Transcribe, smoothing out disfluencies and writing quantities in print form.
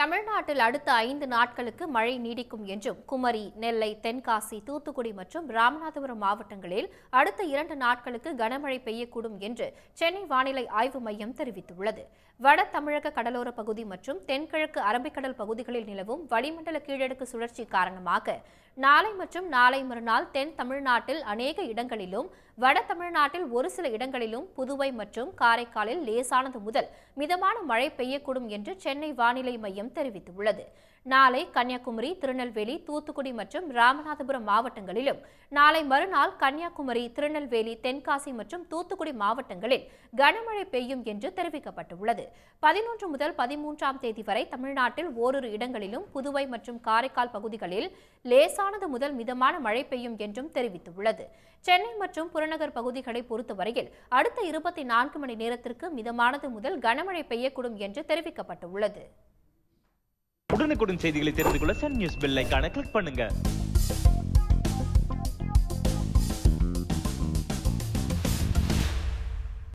தமிழ்நாட்டில் அடுத்த 5 நாட்களுக்கு மழை நீடிக்கும் என்றும் குமரி, நெல்லை, தென்காசி, தூத்துக்குடி மற்றும் ராமநாதபுரம் மாவட்டங்களில் அடுத்த 2 நாட்களுக்கு கனமழை பெய்யக்கூடும் என்று சென்னை வானிலை ஆய்வு மையம் தெரிவித்துள்ளது. வட தமிழக கடலோர பகுதி மற்றும் தென்கிழக்கு அரபிக்கடல் பகுதிகளில் நிலவும் வளிமண்டல கீழடுக்கு சுழற்சி காரணமாக நாளை மற்றும் நாளை மறுநாள் தென் தமிழ்நாட்டில் அநேக இடங்களிலும், வட தமிழ்நாட்டில் ஒரு சில இடங்களிலும், புதுவை மற்றும் காரைக்காலில் லேசானது முதல் மிதமான மழை பெய்யக்கூடும் என்று சென்னை வானிலை மையம் தெரிவித்துள்ளது. நாளை கன்னியாகுமரி, திருநெல்வேலி, தூத்துக்குடி மற்றும் ராமநாதபுரம் மாவட்டங்களிலும், நாளை மறுநாள் கன்னியாகுமரி, திருநெல்வேலி, தென்காசி மற்றும் தூத்துக்குடி மாவட்டங்களில் கனமழை பெய்யும் என்று தெரிவிக்கப்பட்டுள்ளது. 11 முதல் 13ஆம் தேதி வரை தமிழ்நாட்டில் ஓரிரு இடங்களிலும், புதுவை மற்றும் காரைக்கால் பகுதிகளில் லேசானது முதல் மிதமான மழை பெய்யும் என்றும் தெரிவித்துள்ளது. சென்னை மற்றும் புறநகர் பகுதிகளை பொறுத்தவரையில் அடுத்த 24 மணி நேரத்திற்கு மிதமானது முதல் கனமழை பெய்யக்கூடும் என்று தெரிவிக்கப்பட்டுள்ளது. உடனுக்குடன் செய்திகளை தெரிந்து கொள்ள சன் நியூஸ் பெல் ஐகானை கிளிக் பண்ணுங்க.